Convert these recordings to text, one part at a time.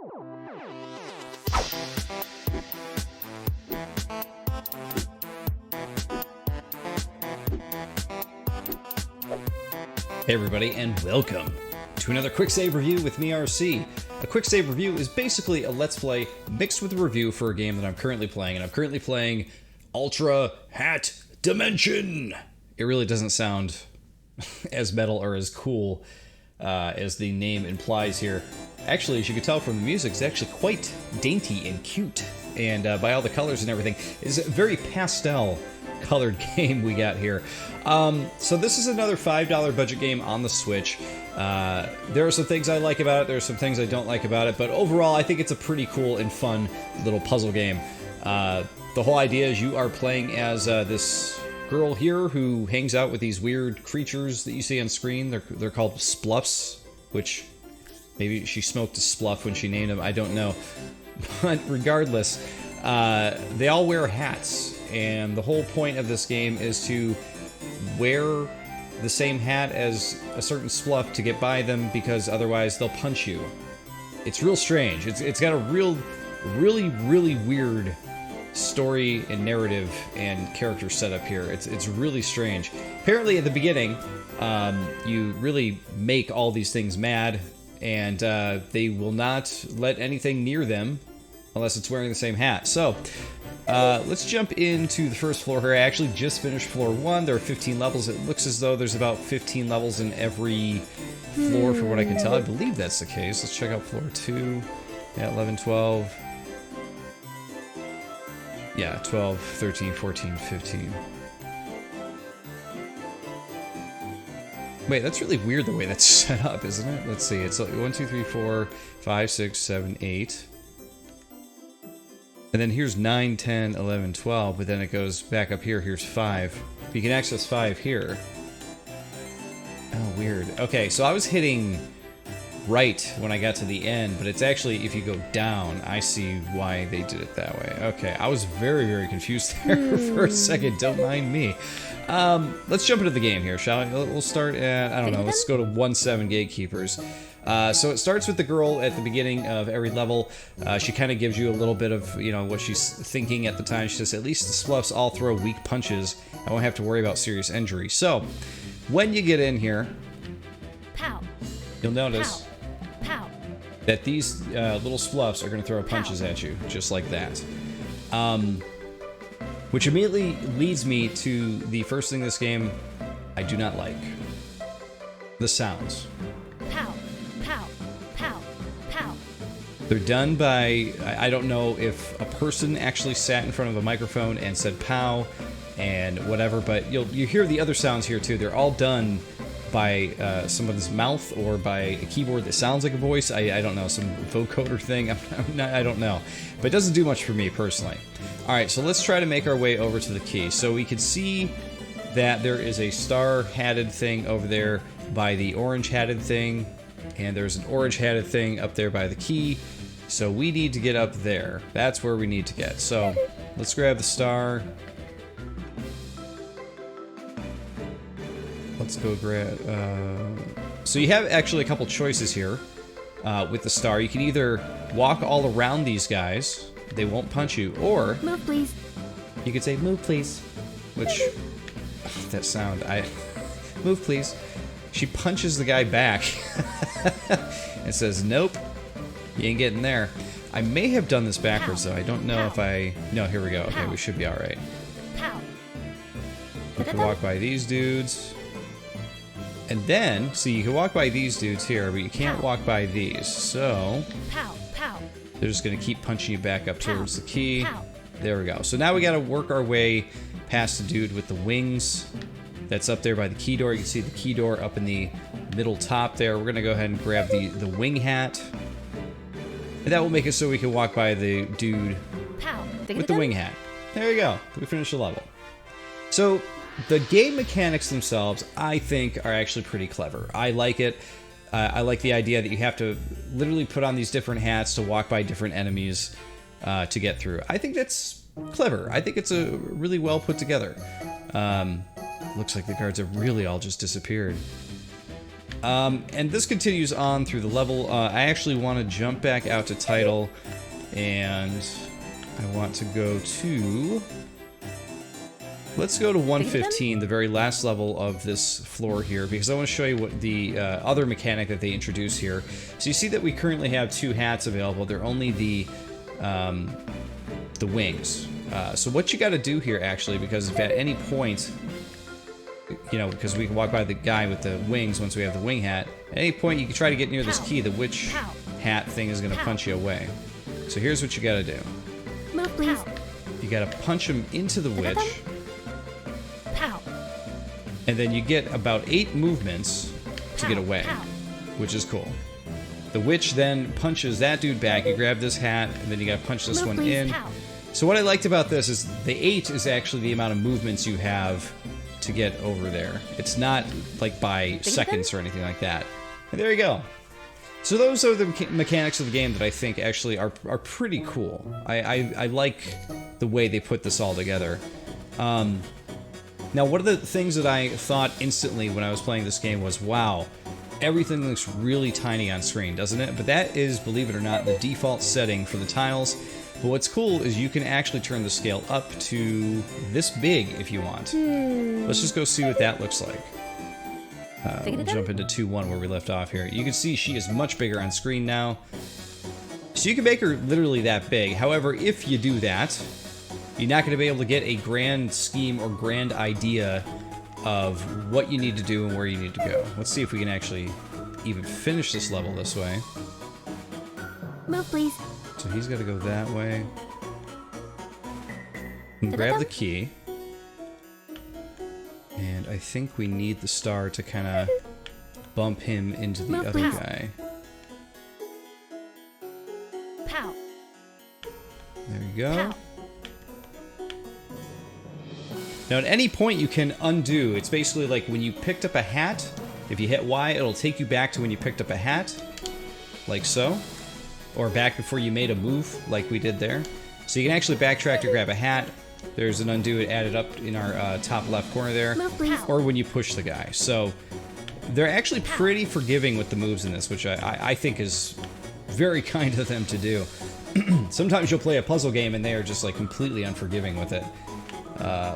Hey everybody, and welcome to another Quicksave review with me, RC. A Quicksave review is basically a Let's Play mixed with a review for a game that I'm currently playing, and I'm currently playing Ultra Hat Dimension. It really doesn't sound as metal or as cool as the name implies here. Actually, as you can tell from the music, it's actually quite dainty and cute, and by all the colors and everything, it's a very pastel colored game we got here. So this is another $5 budget game on the Switch. There are some things I like about it, there are some things I don't like about it, but overall I think it's a pretty cool and fun little puzzle game. The whole idea is you are playing as this girl here who hangs out with these weird creatures that you see on screen. They're called spluffs, which maybe she smoked a spluff when she named them, I don't know. But regardless, they all wear hats. And the whole point of this game is to wear the same hat as a certain spluff to get by them, because otherwise they'll punch you. It's real strange. It's got a really weird story and narrative and character setup here. It's really strange. Apparently at the beginning, you really make all these things mad, and they will not let anything near them unless it's wearing the same hat. So let's jump into the first floor here. I actually just finished floor 1. There are 15 levels. It looks as though there's about 15 levels in every floor from what I can tell. I believe that's the case. Let's check out floor 2. Yeah, 11, 12. Yeah, 12, 13, 14, 15. Wait, that's really weird the way that's set up, isn't it? Let's see. It's like 1, 2, 3, 4, 5, 6, 7, 8. And then here's 9, 10, 11, 12, but then it goes back up here. Here's 5. You can access 5 here. Oh, weird. Okay, so I was hitting right when I got to the end, but it's actually, if you go down, I see why they did it that way. Okay, I was very confused there for a second. Don't mind me. Let's jump into the game here, shall we? We'll start at, I don't know, let's go to 1-7 Gatekeepers. So it starts with the girl at the beginning of every level. She kind of gives you a little bit of, you know, what she's thinking at the time. She says, at least the spluffs all throw weak punches. I won't have to worry about serious injury. So, when you get in here, pow, you'll notice pow, that these little spluffs are going to throw punches at you, just like that. Which immediately leads me to the first thing in this game I do not like. The sounds. pow, pow, pow, pow. They're done by, I don't know if a person actually sat in front of a microphone and said pow and whatever, but you hear the other sounds here too. They're all done by someone's mouth or by a keyboard that sounds like a voice. I don't know, some vocoder thing. I don't know. But it doesn't do much for me personally. Alright, so let's try to make our way over to the key. So we can see that there is a star-hatted thing over there by the orange-hatted thing, and there's an orange-hatted thing up there by the key. So we need to get up there. That's where we need to get. So let's grab the star. Let's go grab... So you have actually a couple choices here with the star. You can either walk all around these guys. They won't punch you. Or... Move, please. You could say, move, please. Which... that sound. Move, please. She punches the guy back. And says, nope. You ain't getting there. I may have done this backwards, though. I don't know if I... No, here we go. Okay, we should be alright. We can walk by these dudes. And then, see, you can walk by these dudes here, but you can't walk by these. So, they're just going to keep punching you back up towards the key. There we go. So now we got to work our way past the dude with the wings that's up there by the key door. You can see the key door up in the middle top there. We're going to go ahead and grab the wing hat. And that will make it so we can walk by the dude with the wing hat. There you go. We finished the level. So, the game mechanics themselves, I think, are actually pretty clever. I like it. I like the idea that you have to literally put on these different hats to walk by different enemies to get through. I think that's clever. I think it's a really well put together. Looks like the guards have really all just disappeared. And this continues on through the level. I actually want to jump back out to title, and I want to go to... Let's go to 115, the very last level of this floor here, because I want to show you what the other mechanic that they introduce here. So you see that we currently have 2 hats available. They're only the wings. So what you got to do here, actually, because if at any point, you know, because we can walk by the guy with the wings once we have the wing hat, at any point you can try to get near this key, the witch hat thing is going to punch you away. So here's what you got to do. Move, please. You got to punch him into the witch. Pow. And then you get about 8 movements to get away, which is cool. The witch then punches that dude back. You grab this hat, and then you gotta punch this one in. So what I liked about this is the 8 is actually the amount of movements you have to get over there. It's not like by seconds or anything like that. And there you go. So those are the mechanics of the game that I think actually are pretty cool. I like the way they put this all together. Now, one of the things that I thought instantly when I was playing this game was, wow, everything looks really tiny on screen, doesn't it? But that is, believe it or not, the default setting for the tiles. But what's cool is you can actually turn the scale up to this big if you want. Let's just go see what that looks like. We'll jump into 2-1 where we left off here. You can see she is much bigger on screen now. So you can make her literally that big. However, if you do that, you're not going to be able to get a grand scheme or grand idea of what you need to do and where you need to go. Let's see if we can actually even finish this level this way. Move, please. So he's got to go that way. And grab the key. And I think we need the star to kind of bump him into the other guy. Pow. There you go. Now, at any point, you can undo. It's basically like when you picked up a hat, if you hit Y, it'll take you back to when you picked up a hat, like so. Or back before you made a move, like we did there. So you can actually backtrack to grab a hat. There's an undo added up in our top left corner there. Or when you push the guy. So they're actually pretty forgiving with the moves in this, which I think is very kind of them to do. Sometimes you'll play a puzzle game and they are just like completely unforgiving with it.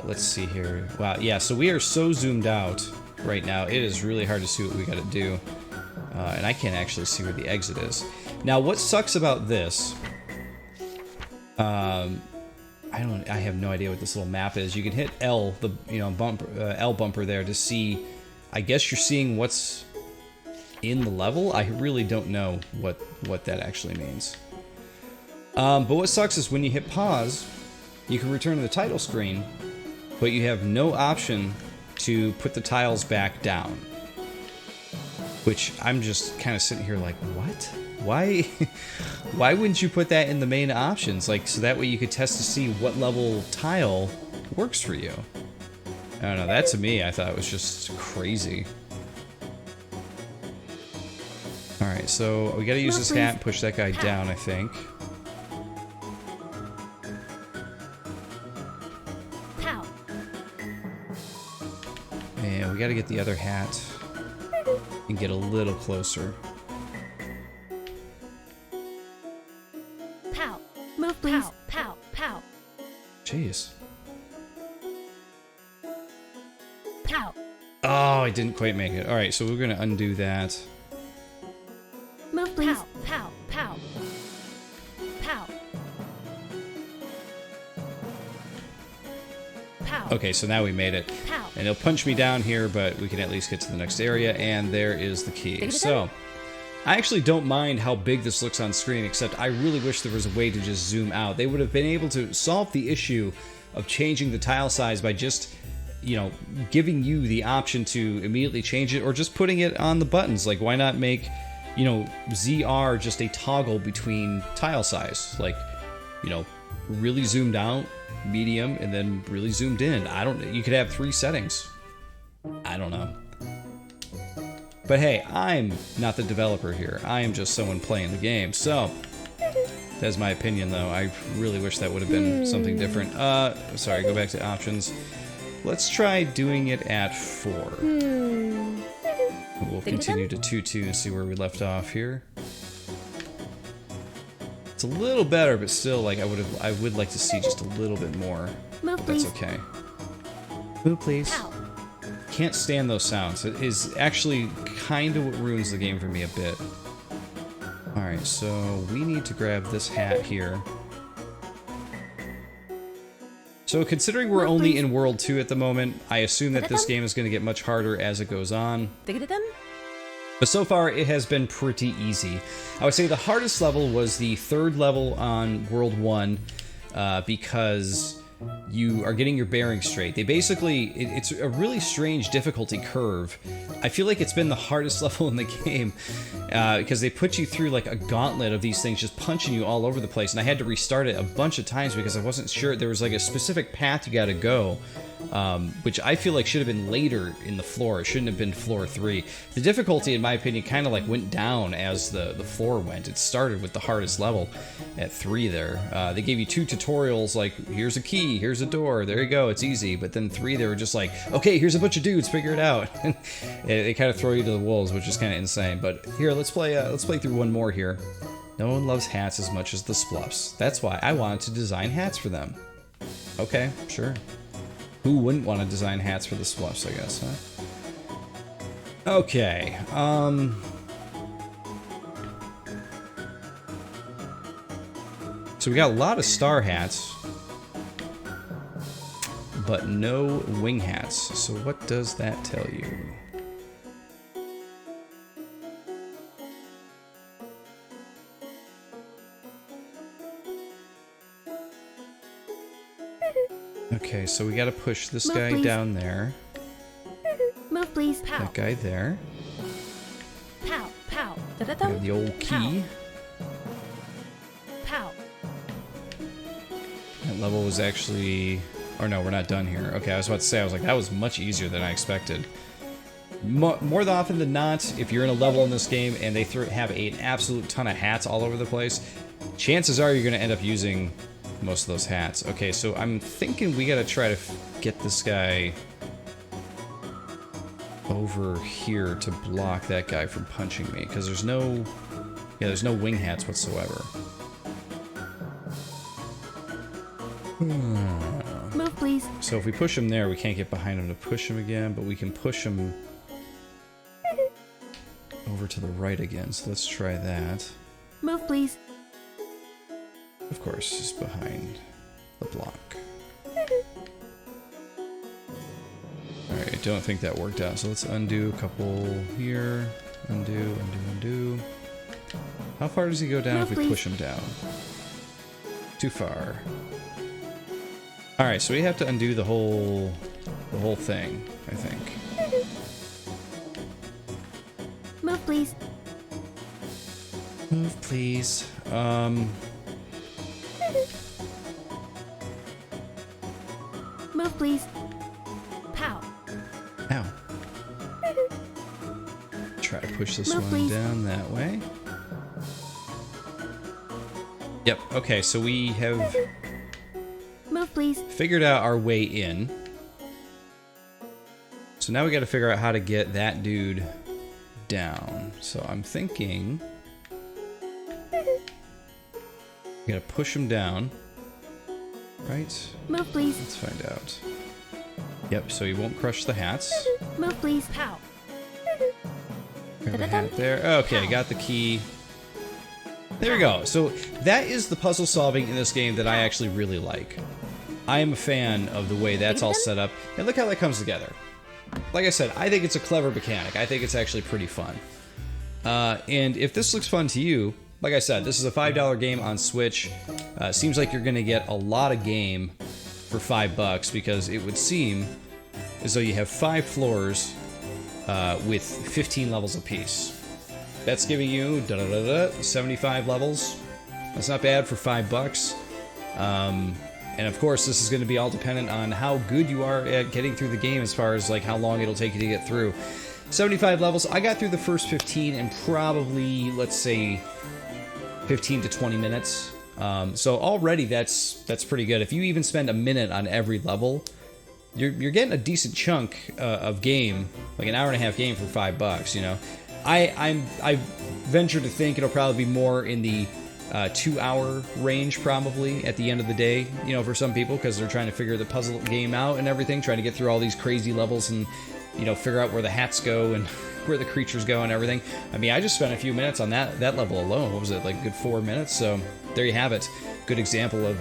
Let's see here. Wow, yeah, so we are so zoomed out right now. It is really hard to see what we gotta do. And I can't actually see where the exit is. Now, what sucks about this... I have no idea what this little map is. You can hit L, the L bumper there to see... I guess you're seeing what's in the level? I really don't know what that actually means. But what sucks is when you hit pause... You can return to the title screen, but you have no option to put the tiles back down. Which I'm just kind of sitting here like, what? Why? Why wouldn't you put that in the main options? Like, so that way you could test to see what level tile works for you. I don't know, that to me, I thought it was just crazy. Alright, so we gotta use this hat and push that guy down, I think. And we gotta get the other hat and get a little closer. Pow. Move, please. Pow. Pow. Jeez. Pow. Oh, I didn't quite make it. Alright, so we're gonna undo that. Move, please. Pow. Pow. Pow. Pow. Okay, so now we made it. Pow. And he'll punch me down here, but we can at least get to the next area, and there is the key. So, I actually don't mind how big this looks on screen, except I really wish there was a way to just zoom out. They would have been able to solve the issue of changing the tile size by just, you know, giving you the option to immediately change it, or just putting it on the buttons. Like, why not make, you know, ZR just a toggle between tile size? Like, you know, really zoomed out, medium, and then really zoomed in. You could have 3 settings. I don't know. But hey, I'm not the developer here. I am just someone playing the game. So, that's my opinion though. I really wish that would have been something different. Sorry, go back to options. Let's try doing it at 4. We'll continue to 2-2 and see where we left off here. It's a little better, but still, like I would like to see just a little bit more. Move, But please. that's okay. Move, please. Pow. Can't stand those sounds. It is actually kind of what ruins the game for me a bit. Alright, so we need to grab this hat here. So considering we're only in World 2 at the moment, I assume that this game is going to get much harder as it goes on. But so far, it has been pretty easy. I would say the hardest level was the third level on World 1, because you are getting your bearings straight. They basically, it's a really strange difficulty curve. I feel like it's been the hardest level in the game, because they put you through like a gauntlet of these things just punching you all over the place, and I had to restart it a bunch of times because I wasn't sure. There was like a specific path you gotta go, which I feel like should have been later in the floor. It shouldn't have been floor 3. The difficulty, in my opinion, kind of like went down as the floor went. It started with the hardest level at 3 there. They gave you 2 tutorials, like, here's a key, here's a door, there you go, it's easy. But then 3, they were just like, okay, here's a bunch of dudes, figure it out. They kind of throw you to the wolves, which is kind of insane. But here, let's play through one more here. No one loves hats as much as the Spluffs. That's why I wanted to design hats for them. Okay, sure. Who wouldn't want to design hats for the Spluffs, I guess, huh? Okay, so we got a lot of star hats, but no wing hats. So what does that tell you? Okay, so we gotta push this Move, guy please. down there. Move, please. Pow. That guy there. Pow. Pow. We have the old key. Pow. That level was actually... Or no, we're not done here. Okay, I was about to say, I was like, that was much easier than I expected. More often than not, if you're in a level in this game and they have an absolute ton of hats all over the place, chances are you're going to end up using most of those hats. Okay, so I'm thinking we got to try to get this guy over here to block that guy from punching me, because there's no wing hats whatsoever. Move, please. So if we push him there, we can't get behind him to push him again, but we can push him over to the right again. So let's try that. Move, please. Of course, he's behind the block. Alright, I don't think that worked out, so let's undo a couple here. Undo, undo, undo. How far does he go down if we push him down? Too far. Alright, so we have to undo the whole thing, I think. Move, please. Move, please. Move, please. Pow. Ow. Try to push this Move, one please. down that way. Yep, okay, so we have Move, please. figured out our way in. So now we gotta figure out how to get that dude down. So I'm thinking we gotta push him down. Right? Move, please. Let's find out. Yep, so he won't crush the hats. Move, please. Pow. Grab the hat there. Okay, got the key. There we go. So that is the puzzle solving in this game that I actually really like. I am a fan of the way that's all set up. And look how that comes together. Like I said, I think it's a clever mechanic. I think it's actually pretty fun. And if this looks fun to you, like I said, this is a $5 game on Switch. Seems like you're going to get a lot of game for $5 because it would seem as though you have 5 floors with 15 levels apiece. That's giving you 75 levels. That's not bad for $5. And of course, this is going to be all dependent on how good you are at getting through the game as far as like how long it'll take you to get through. 75 levels. I got through the first 15 in probably, let's say, 15 to 20 minutes. So already that's pretty good. If you even spend a minute on every level, you're getting a decent chunk of game, like an hour and a half game for $5. You know, I venture to think it'll probably be more in the 2-hour range probably at the end of the day, you know, for some people, because they're trying to figure the puzzle game out and everything, trying to get through all these crazy levels and, you know, figure out where the hats go and where the creatures go and everything. I mean, I just spent a few minutes on that level alone. What was it, like a good 4 minutes? So there you have it. Good example of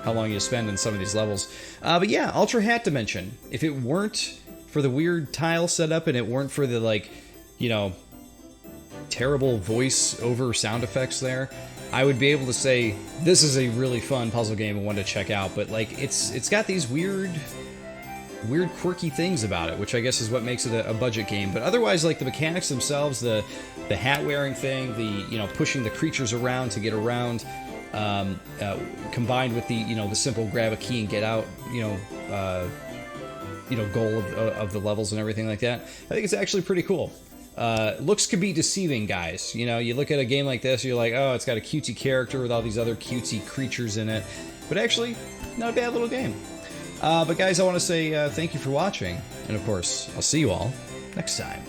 how long you spend in some of these levels. But yeah, Ultra Hat Dimension. If it weren't for the weird tile setup and it weren't for the, like, you know, terrible voice over sound effects there, I would be able to say this is a really fun puzzle game and one to check out. But like, it's got these weird quirky things about it, which I guess is what makes it a budget game. But otherwise, like the mechanics themselves, the hat wearing thing, the, you know, pushing the creatures around to get around, combined with the, you know, the simple grab a key and get out, you know, goal of the levels and everything like that. I think it's actually pretty cool. Looks could be deceiving, guys. You know, you look at a game like this, you're like, oh, it's got a cutesy character with all these other cutesy creatures in it. But actually, not a bad little game. But guys, I want to say thank you for watching. And of course, I'll see you all next time.